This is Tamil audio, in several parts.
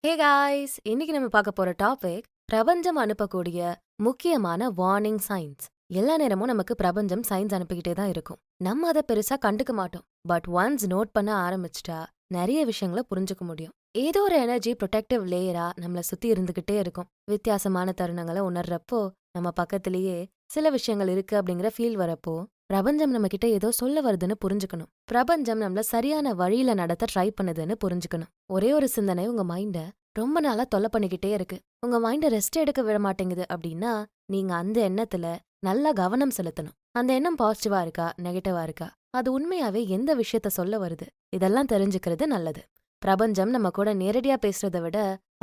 ஹே காய்ஸ், இன்னைக்கு நம்ம பார்க்க போற டாபிக் பிரபஞ்சம் அனுப்பக்கூடிய முக்கியமான வார்னிங் சைன்ஸ். எல்லா நேரமும் நமக்கு பிரபஞ்சம் சைன்ஸ் அனுப்பிக்கிட்டே தான் இருக்கும். நம்ம அதை பெருசா கண்டுக்க மாட்டோம். பட் ஒன்ஸ் நோட் பண்ண ஆரம்பிச்சிட்டா நிறைய விஷயங்களை புரிஞ்சுக்க முடியும். ஏதோ ஒரு எனர்ஜி ப்ரொடெக்டிவ் லேயரா நம்மள சுத்தி இருந்துகிட்டே இருக்கும். வித்தியாசமான தருணங்களை உணர்றப்போ நம்ம பக்கத்திலேயே சில விஷயங்கள் இருக்கு அப்படிங்கிற ஃபீல் வரப்போ பிரபஞ்சம் நம்ம கிட்ட ஏதோ சொல்ல வருதுன்னு புரிஞ்சுக்கணும். பிரபஞ்சம் நம்மள சரியான வழியில நடத்த ட்ரை பண்ணுதுன்னு புரிஞ்சுக்கணும். ஒரே ஒரு சிந்தனை உங்க மைண்ட ரொம்ப நாளா தொல்லை பண்ணிக்கிட்டே இருக்கு. உங்க மைண்ட ரெஸ்ட் எடுக்க விட மாட்டேங்குது அப்படின்னா நீங்க அந்த எண்ணத்துல நல்லா கவனம் செலுத்தணும். அந்த எண்ணம் பாசிட்டிவா இருக்கா, நெகட்டிவா இருக்கா, அது உண்மையாவே எந்த விஷயத்த சொல்ல வருது, இதெல்லாம் தெரிஞ்சுக்கிறது நல்லது. பிரபஞ்சம் நம்ம கூட நேரடியா பேசுறத விட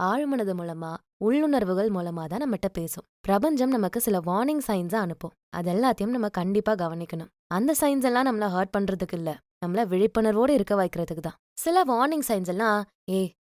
ஆழ்மனது மூலமா, உள்ளுணர்வுகள் மூலமா தான் நம்மகிட்ட பேசும். பிரபஞ்சம் நமக்கு சில வார்னிங் சைன்ஸா அனுப்பும். அது எல்லாத்தையும் நம்ம கண்டிப்பா கவனிக்கணும். அந்த சைன்ஸ் எல்லாம் நம்மள ஹர்ட் பண்றதுக்கு இல்ல, நம்மள விழிப்புணர்வோடு இருக்க வைக்கிறதுக்கு தான். சில வார்னிங் சைன்ஸ் எல்லாம்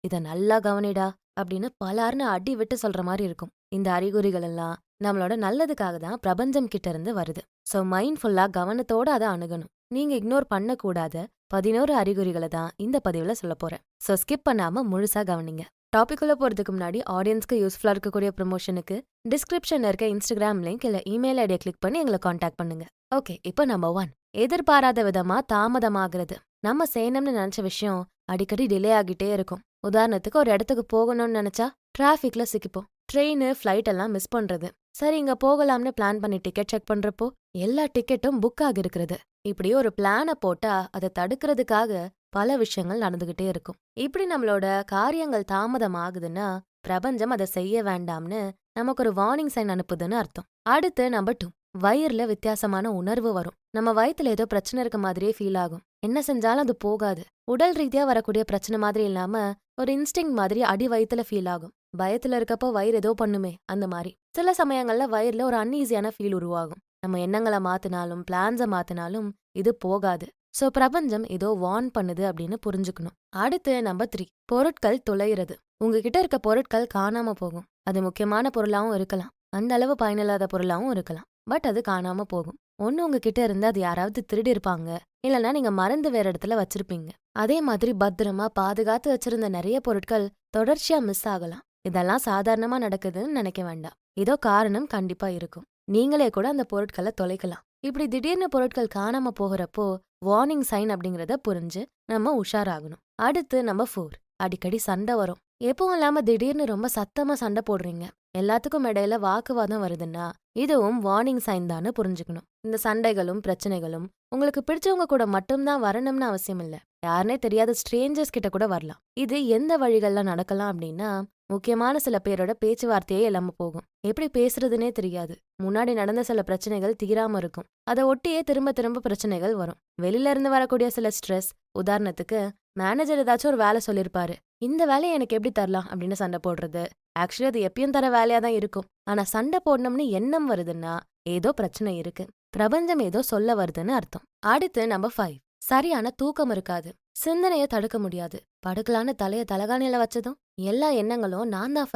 இத நல்லா கவனிடா அப்படின்னு பலார்னு அடி விட்டு சொல்ற மாதிரி இருக்கும். இந்த அறிகுறிகள் எல்லாம் நம்மளோட நல்லதுக்காக தான் பிரபஞ்சம் கிட்ட இருந்து வருது. சோ மைண்ட்ஃபுல்லா கவனத்தோட அதை அணுகணும். நீங்க இக்னோர் பண்ணக்கூடாத 11 அறிகுறிகளை தான் இந்த பதிவுல சொல்ல போறேன். சோ ஸ்கிப் பண்ணாம முழுசா கவனிங்க. டாபிக்குள்ள போறதுக்கு முன்னாடி ஆடியன்ஸ்க்கு யூஸ்ஃபுல்லா இருக்கக்கூடிய ப்ரமோஷனுக்கு டிஸ்கிரிப்ஷன்ல இருக்க இன்ஸ்டாகிராம் லிங்க் இல்ல இமெயில் ஐடியை கிளிக் பண்ணி எங்களை காண்டாக்ட் பண்ணுங்க. ஓகே, இப்போ நம்பர் 1, எதிர்பாராத விதமா தாமதமாகிறது. நம்ம செய்யணும்னு நினைச்ச விஷயம் அடிக்கடி டிலே ஆகிட்டே இருக்கும். உதாரணத்துக்கு ஒரு இடத்துக்கு போகணும்னு நினைச்சா டிராஃபிக்ல சிக்கிப்போம். ட்ரெயின், ஃபிளைட் எல்லாம் மிஸ் பண்றது. சரி, இங்க போகலாம்னு பிளான் பண்ணி டிக்கெட் செக் பண்றப்போ எல்லா டிக்கெட்டும் புக் ஆகிருக்கிறது. இப்படி ஒரு பிளானை போட்டா அதை தடுக்கிறதுக்காக பல விஷயங்கள் நடந்துகிட்டே இருக்கும். இப்படி நம்மளோட காரியங்கள் தாமதம் ஆகுதுன்னா பிரபஞ்சம் அதை செய்ய வேண்டாம்னு நமக்கு ஒரு வார்னிங் சைன் அனுப்புதுன்னு அர்த்தம். அடுத்து நம்பர் 2, வயிறுல வித்தியாசமான உணர்வு வரும். நம்ம வயித்துல ஏதோ பிரச்சனை இருக்க மாதிரியே ஃபீல் ஆகும். என்ன செஞ்சாலும் அது போகாது. உடல் ரீதியா வரக்கூடிய பிரச்சனை மாதிரி இல்லாம ஒரு இன்ஸ்டிங் மாதிரி அடி வயித்துல ஃபீல் ஆகும். பயத்துல இருக்கப்போ வயிறு ஏதோ பண்ணுமே அந்த மாதிரி. சில சமயங்கள்ல வயிறுல ஒரு அன்ஈஸியான ஃபீல் உருவாகும். நம்ம எண்ணங்களை மாத்தினாலும் பிளான்ஸை மாத்தினாலும் இது போகாது. சோ பிரபஞ்சம் ஏதோ வார்ன் பண்ணுது அப்படின்னு புரிஞ்சுக்கணும். அடுத்து நம்பர் 3, பொருட்கள் தொலைகிறது. உங்ககிட்ட இருக்க பொருட்கள் காணாம போகும். அது முக்கியமான பொருளாவும் இருக்கலாம், அந்த அளவு பயனில்லாத பொருளாவும் இருக்கலாம். பட் அது காணாம போகும். ஒண்ணு உங்ககிட்ட இருந்து அது யாராவது திருடி இருப்பாங்க, இல்லைன்னா நீங்க மறந்து வேற இடத்துல வச்சிருப்பீங்க. அதே மாதிரி பத்திரமா பாதுகாத்து வச்சிருந்த நிறைய பொருட்கள் தொடர்ச்சியா மிஸ் ஆகலாம். இதெல்லாம் சாதாரணமா நடக்குதுன்னு நினைக்க வேண்டாம். இதோ காரணம் கண்டிப்பா இருக்கும். நீங்களே கூட அந்த பொருட்களை தொலைக்கலாம். இப்படி திடீர்னு பொருட்கள் காணாம போகிறப்போ வார்னிங் சைன் அப்படிங்கறத புரிஞ்சு நம்ம உஷாராகணும். அடுத்து நம்பர் 4, அடிக்கடி சண்டை வரும். எப்பவும் இல்லாம திடீர்னு ரொம்ப சத்தமா சண்டை போடுறீங்க, எல்லாத்துக்கும் இடையில வாக்குவாதம் வருதுன்னா இதுவும் வார்னிங் சைன் தான்னு புரிஞ்சுக்கணும். இந்த சண்டைகளும் பிரச்சனைகளும் உங்களுக்கு பிடிச்சவங்க கூட மட்டும்தான் வரணும்னு அவசியம் இல்ல, யாருனே தெரியாத ஸ்ட்ரேஞ்சர்ஸ் கிட்ட கூட வரலாம். இது எந்த வழிகள்ல நடக்கலாம் அப்படின்னா முக்கியமான சில பேரோட பேச்சுவார்த்தையே இல்லாம போகும். எப்படி பேசுறதுனே தெரியாது. முன்னாடி நடந்த சில பிரச்சனைகள் தீராம இருக்கும். அதை ஒட்டியே திரும்ப திரும்ப பிரச்சனைகள் வரும். வெளியில இருந்து வரக்கூடிய சில ஸ்ட்ரெஸ், உதாரணத்துக்கு மேனேஜர் ஏதாச்சும் ஒரு வேலை சொல்லிருப்பாரு, இந்த வேலையை எனக்கு எப்படி தரலாம் அப்படின்னு சண்டை போடுறது. ஆக்சுவலி அது எப்பயும் தர வேலையா தான் இருக்கும். ஆனா சண்டை போடணும்னு எண்ணம் வருதுன்னா ஏதோ பிரச்சனை இருக்கு, பிரபஞ்சம் ஏதோ சொல்ல வருதுன்னு அர்த்தம். அடுத்து நம்பர் 5, சரியான தூக்கம் இருக்காது. சிந்தனைய தடுக்க முடியாது. படுக்கலான்னு தலைய தலகாணியில வச்சதும் எல்லா எண்ணங்களும் நான் தான்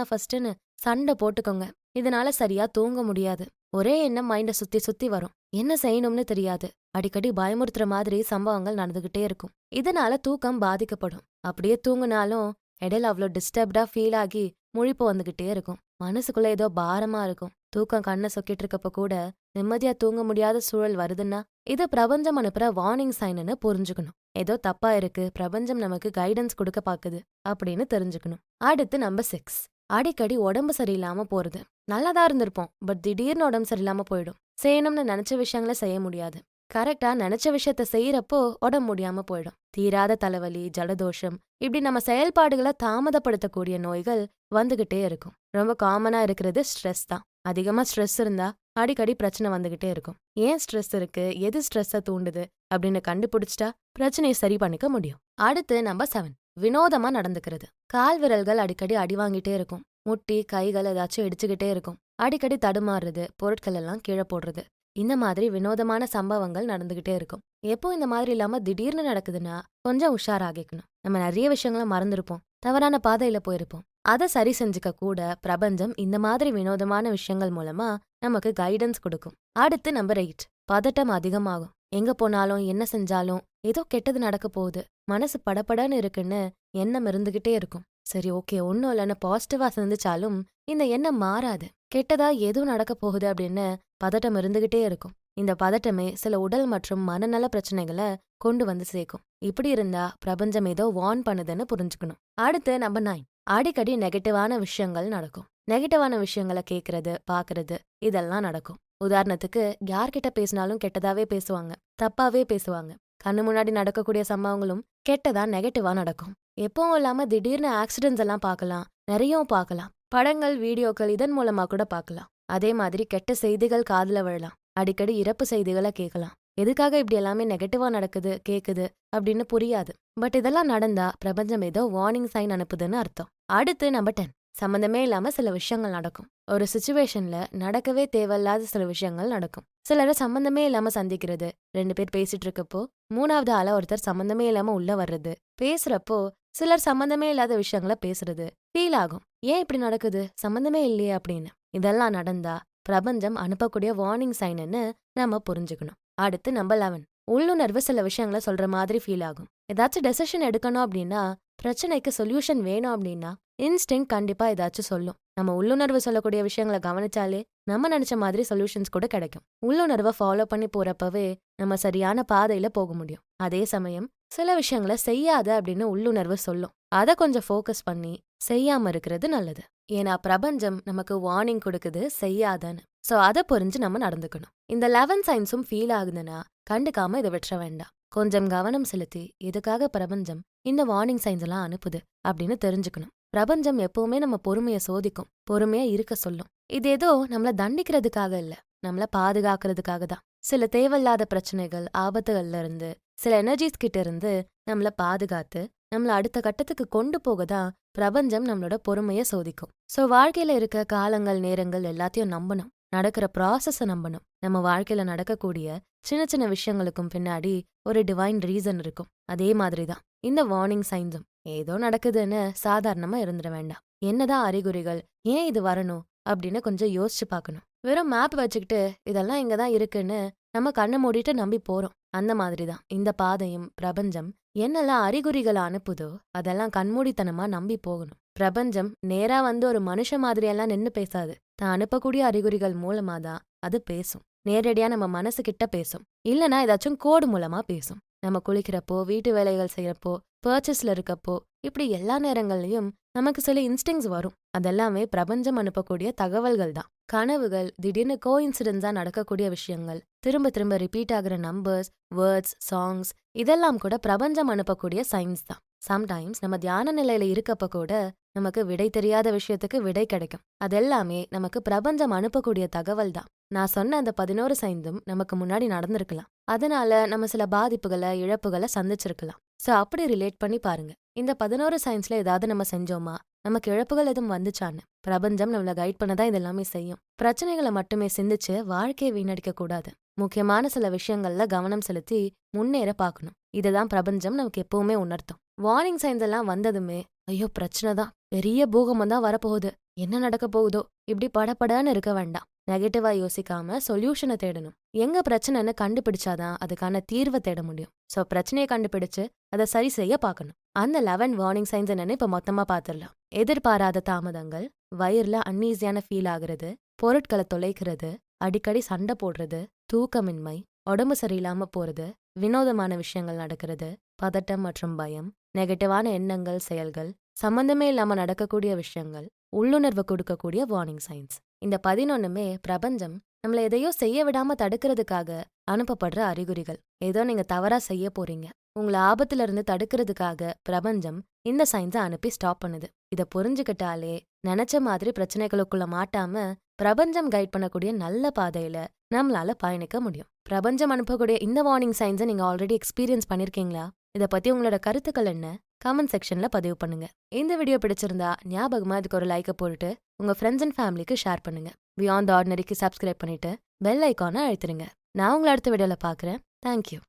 ஃபர்ஸ்ட்னு சண்டை போட்டுக்கோங்க. இதனால சரியா தூங்க முடியாது. ஒரே எண்ணம் மைண்ட சுத்தி சுத்தி வரும். என்ன செய்யணும்னு தெரியாது. அடிக்கடி பயமுறுத்துற மாதிரி சம்பவங்கள் நடந்துகிட்டே இருக்கும். இதனால தூக்கம் பாதிக்கப்படும். அப்படியே தூங்குனாலும் இடையில அவ்வளோ டிஸ்டர்ப்டா ஃபீல் ஆகி முழிப்பு வந்துகிட்டே இருக்கும். மனசுக்குள்ள ஏதோ பாரமா இருக்கும். தூக்கம் கண்ணை சொக்கிட்டு இருக்கப்ப கூட நிம்மதியா தூங்க முடியாத சூழல் வருதுன்னா இது பிரபஞ்சம் அனுப்புற வார்னிங் சைன்னு புரிஞ்சுக்கணும். ஏதோ தப்பா இருக்கு, பிரபஞ்சம் நமக்கு கைடன்ஸ் கொடுக்க பாக்குது அப்படின்னு தெரிஞ்சுக்கணும். அடுத்து நம்பர் 6, அடிக்கடி உடம்பு சரியில்லாம போறது. நல்லாதான் இருந்திருப்போம், பட் திடீர்னு உடம்பு சரியில்லாம போயிடும். செய்யணும்னு நினைச்ச விஷயங்களை செய்ய முடியாது. கரெக்டா நினைச்ச விஷயத்த செய்யறப்போ உடம்பு முடியாம போயிடும். தீராத தலைவலி, ஜலதோஷம், இப்படி நம்ம செயல்பாடுகளை தாமதப்படுத்தக்கூடிய நோய்கள் வந்துகிட்டே இருக்கும். ரொம்ப காமனா இருக்கிறது ஸ்ட்ரெஸ் தான். அதிகமா ஸ்ட்ரெஸ் இருந்தா அடிக்கடி பிரச்சனை வந்துகிட்டே இருக்கும். ஏன் ஸ்ட்ரெஸ் இருக்கு, எது ஸ்ட்ரெஸ்ஸை தூண்டுது அப்படின்னு கண்டுபிடிச்சிட்டா பிரச்சனையை சரி பண்ணிக்க முடியும். அடுத்து நம்பர் 7, வினோதமா நடந்துக்கிறது. கால் விரல்கள் அடிக்கடி அடி வாங்கிட்டே இருக்கும். முட்டி, கைகள் ஏதாச்சும் இடிச்சுக்கிட்டே இருக்கும். அடிக்கடி தடுமாறுறது, பொருட்கள் எல்லாம் கீழே போடுறது, இந்த மாதிரி வினோதமான சம்பவங்கள் நடந்துகிட்டே இருக்கும். எப்போ இந்த மாதிரி இல்லாம திடீர்னு நடக்குதுன்னா கொஞ்சம் உஷாராகிக்கணும். நம்ம நிறைய விஷயங்களை மறந்துருப்போம், தவறான பாதையில போயிருப்போம். அதை சரி செஞ்சுக்க கூட பிரபஞ்சம் இந்த மாதிரி வினோதமான விஷயங்கள் மூலமா நமக்கு கைடன்ஸ் கொடுக்கும். அடுத்து நம்பர் 8, பதட்டம் அதிகமாகும். எங்க போனாலும் என்ன செஞ்சாலும் ஏதோ கெட்டது நடக்க போகுது, மனசு படபடன்னு இருக்குன்னு எண்ணம் இருந்துகிட்டே இருக்கும். சரி ஓகே ஒன்னும் இல்லைன்னு பாசிட்டிவா சிந்திச்சாலும் இந்த எண்ணம் மாறாது. கெட்டதா எதுவும் நடக்க போகுது அப்படின்னு பதட்டம் இருந்துகிட்டே இருக்கும். இந்த பதட்டமே சில உடல் மற்றும் மனநல பிரச்சனைகளை கொண்டு வந்து சேர்க்கும். இப்படி இருந்தா பிரபஞ்சம் ஏதோ வார்ன் பண்ணுதுன்னு புரிஞ்சுக்கணும். அடுத்து நம்பர் 9, அடிக்கடி நெகட்டிவான விஷயங்கள் நடக்கும். நெகட்டிவான விஷயங்களை கேட்கறது பாக்குறது இதெல்லாம் நடக்கும். உதாரணத்துக்கு யார்கிட்ட பேசினாலும் கெட்டதாவே பேசுவாங்க, தப்பாவே பேசுவாங்க. கண்ணு முன்னாடி நடக்கக்கூடிய சம்பவங்களும் கெட்டதா நெகட்டிவா நடக்கும். எப்பவும் இல்லாம திடீர்னு ஆக்சிடென்ட்ஸ் எல்லாம் பார்க்கலாம், நிறையவும் பார்க்கலாம். படங்கள் வீடியோக்கள் இதன் மூலமா கூட பார்க்கலாம். அதே மாதிரி கெட்ட செய்திகள் காதுல விழலாம். அடிக்கடி இறப்பு செய்திகளை கேட்கலாம். எதுக்காக இப்படி எல்லாமே நெகட்டிவா நடக்குது கேக்குது அப்படின்னு புரியாது. பட் இதெல்லாம் நடந்தா பிரபஞ்சம் ஏதோ வார்னிங் சைன் அனுப்புதுன்னு அர்த்தம். அடுத்து நம்பர் 10, சம்பந்தமே இல்லாம சில விஷயங்கள் நடக்கும். ஒரு சிச்சுவேஷன்ல நடக்கவே தேவையில்லாத சில விஷயங்கள் நடக்கும். சிலரை சம்பந்தமே இல்லாம சந்திக்கிறது, 2 பேர் பேசிட்டு இருக்கப்போ 3வது ஆளா ஒருத்தர் சம்பந்தமே இல்லாம உள்ள வர்றது, பேசுறப்போ சிலர் சம்பந்தமே இல்லாத விஷயங்கள பேசுறது, ஃபீல் ஆகும் ஏன் இப்படி நடக்குது சம்பந்தமே இல்லையே அப்படின்னு. இதெல்லாம் நடந்தா பிரபஞ்சம் அனுப்பக்கூடிய வார்னிங் சைன்னு நாம புரிஞ்சுக்கணும். அடுத்து நம்பர் 11, உள்ளுணர்வு சில விஷயங்களை சொல்ற மாதிரி ஃபீல் ஆகும். ஏதாச்சும் டெசிஷன் எடுக்கணும் அப்படின்னா, பிரச்சனைக்கு சொல்யூஷன் வேணும் அப்படின்னா இன்ஸ்டிங்க்ட் கண்டிப்பா ஏதாச்சும் சொல்லும். நம்ம உள்ளுணர்வு சொல்லக்கூடிய விஷயங்களை கவனிச்சாலே நம்ம நினைச்ச மாதிரி சொல்யூஷன்ஸ் கூட கிடைக்கும். உள்ளுணர்வை ஃபாலோ பண்ணி போறப்பவே நம்ம சரியான பாதையில போக முடியும். அதே சமயம் சில விஷயங்களை செய்யாத அப்படின்னு உள்ளுணர்வு சொல்லும். அதை கொஞ்சம் ஃபோக்கஸ் பண்ணி செய்யாம இருக்கிறது நல்லது. ஏன்னா பிரபஞ்சம் நமக்கு வார்னிங் கொடுக்குது செய்யாதன்னு. சோ அதை புரிஞ்சு நம்ம நடந்துக்கணும். இந்த 11 சைன்ஸும் ஃபீல் ஆகுதுன்னா கண்டுக்காம இதை விட்டுற வேண்டாம். கொஞ்சம் கவனம் செலுத்தி எதுக்காக பிரபஞ்சம் இந்த வார்னிங் சைன்ஸ் எல்லாம் அனுப்புது அப்படின்னு தெரிஞ்சுக்கணும். பிரபஞ்சம் எப்பவுமே நம்ம பொறுமைய சோதிக்கும், பொறுமையா இருக்க சொல்லும். இது ஏதோ நம்மள தண்டிக்கிறதுக்காக இல்ல, நம்மள பாதுகாக்கிறதுக்காக தான். சில தேவையில்லாத பிரச்சனைகள் ஆபத்துகள்ல இருந்து சில எனர்ஜிஸ் கிட்ட இருந்து நம்மள பாதுகாத்து நம்மள அடுத்த கட்டத்துக்கு கொண்டு போகதான் பிரபஞ்சம் நம்மளோட பொறுமைய சோதிக்கும். சோ வாழ்க்கையில இருக்க காலங்கள் நேரங்கள் எல்லாத்தையும் நம்பணும். நடக்கிற ப்ராசஸ நம்பணும். நம்ம வாழ்க்கையில நடக்கக்கூடிய சின்ன சின்ன விஷயங்களுக்கும் பின்னாடி ஒரு டிவைன் ரீசன் இருக்கும். அதே மாதிரிதான் இந்த வார்னிங் சைன்ஸும். ஏதோ நடக்குதுன்னு சாதாரணமா இருந்துட வேண்டாம். என்னதான் அறிகுறிகள், ஏன் இது வரணும் அப்படின்னு கொஞ்சம் யோசிச்சு பார்க்கணும். வெறும் மேப் வச்சுக்கிட்டு இதெல்லாம் இங்கதான் இருக்குன்னு நம்ம கண்ணை மூடிட்டு நம்பி போறோம். அந்த மாதிரிதான் இந்த பாதையும் பிரபஞ்சம் என்னெல்லாம் அறிகுறிகளை அனுப்புதோ அதெல்லாம் கண்மூடித்தனமா நம்பி போகணும். பிரபஞ்சம் நேரா வந்து ஒரு மனுஷ மாதிரியெல்லாம் நின்னு பேசாது. தான் அனுப்பக்கூடிய அறிகுறிகள் மூலமா தான் அது பேசும். நேரடியா நம்ம மனசு கிட்ட பேசும், இல்லனா ஏதாச்சும் கோடு மூலமா பேசும். நம்ம குளிக்கிறப்போ, வீட்டு வேலைகள் செய்யறப்போ, பர்ச்சேஸ்ல இருக்கப்போ, இப்படி எல்லா நேரங்கள்லயும் நமக்கு சில இன்ஸ்டிங்ஸ் வரும். அதெல்லாமே பிரபஞ்சம் அனுப்பக்கூடிய தகவல்கள் தான். கனவுகள், திடீர்னு கோஇன்சிடென்ஸா நடக்கக்கூடிய விஷயங்கள், திரும்ப திரும்ப ரிப்பீட் ஆகுற நம்பர்ஸ், வேர்ட்ஸ், சாங்ஸ் இதெல்லாம் கூட பிரபஞ்சம் அனுப்பக்கூடிய சைன்ஸ் தான். சம்டைம்ஸ் நம்ம தியான நிலையில இருக்கப்ப கூட நமக்கு விடை தெரியாத விஷயத்துக்கு விடை கிடைக்கும். அதெல்லாமே நமக்கு பிரபஞ்சம் அனுப்பக்கூடிய தகவல் தான். நான் சொன்ன அந்த 11 சைன்ஸும் நமக்கு முன்னாடி நடந்திருக்கலாம். அதனால நம்ம சில பாதிப்புகளை, இழப்புகளை சந்திச்சிருக்கலாம். சோ அப்படி ரிலேட் பண்ணி பாருங்க. இந்த 11 சைன்ஸ்ல ஏதாவது நம்ம செஞ்சோமா, நமக்கு இழப்புகள் எதுவும் வந்துச்சான்னு. பிரபஞ்சம் நம்மள கைட் பண்ணதான் இதெல்லாமே செய்யும். பிரச்சனைகளை மட்டுமே சிந்திச்சு வாழ்க்கையை வீணடிக்க கூடாது. முக்கியமான சில விஷயங்கள்ல கவனம் செலுத்தி முன்னேற பார்க்கணும். இதுதான் பிரபஞ்சம் நமக்கு எப்பவுமே உணர்த்தும். வார்னிங் சைன்ஸ் எல்லாம் வந்ததுமே ஐயோ பிரச்சனை தான், பெரிய பூகம்பம் தான் வரப்போகுது, என்ன நடக்க போகுதோ இப்படி படபடன்னு இருக்க வேண்டாம். நெகட்டிவா யோசிக்காம சொல்யூஷனை தேடணும். எங்க பிரச்சனைன்னு கண்டுபிடிச்சாதான் அதுக்கான தீர்வை தேட முடியும். சோ பிரச்சனையை கண்டுபிடிச்சு அதை சரி செய்ய பார்க்கணும். அந்த 11 வார்னிங் சைன்ஸ் என்னன்னு இப்ப மொத்தமா பாத்துடலாம். எதிர்பாராத தாமதங்கள், வயிறுல அன்ஈஸியான ஃபீல் ஆகுறது, பொருட்களை தொலைக்கிறது, அடிக்கடி சண்டை போடுறது, தூக்கமின்மை, உடம்பு சரியில்லாம போறது, வினோதமான விஷயங்கள் நடக்கிறது, பதட்டம் மற்றும் பயம், நெகட்டிவான எண்ணங்கள் செயல்கள், சம்பந்தமே இல்லாம நடக்கக்கூடிய விஷயங்கள், உள்ளுணர்வு கொடுக்கக்கூடிய வார்னிங் சைன்ஸ். இந்த 11மே பிரபஞ்சம் நம்மள எதையோ செய்ய விடாம தடுக்கிறதுக்காக அனுப்பப்படுற அறிகுறிகள். ஏதோ நீங்க தவறா செய்ய போறீங்க, உங்களை ஆபத்துல இருந்து தடுக்கிறதுக்காக பிரபஞ்சம் இந்த சைன்ஸை அனுப்பி ஸ்டாப் பண்ணுது. இத புரிஞ்சுக்கிட்டாலே நினைச்ச மாதிரி பிரச்சனைகளுக்குள்ள மாட்டாம பிரபஞ்சம் கைட் பண்ணக்கூடிய நல்ல பாதையில நம்மளால பயணிக்க முடியும். பிரபஞ்சம் அனுப்பக்கூடிய இந்த வார்னிங் சைன்ஸை நீங்க ஆல்ரெடி எக்ஸ்பீரியன்ஸ் பண்ணிருக்கீங்களா? இத பத்தி உங்களோட கருத்துக்கள் என்ன கமெண்ட் செக்ஷன்ல பதிவு பண்ணுங்க. இந்த வீடியோ பிடிச்சிருந்தா ஞாபகமா இதுக்கு ஒரு லைக்கை போட்டுட்டு உங்க ஃப்ரெண்ட்ஸ் அண்ட் ஃபேமிலிக்கு ஷேர் பண்ணுங்க. பியாண்ட் தி ஆர்டினரிக்கு சப்ஸ்கிரைப் பண்ணிட்டு பெல் ஐகானை அழுத்திருங்க. நான் உங்களை அடுத்த வீடியோல பாக்குறேன். தேங்க்யூ.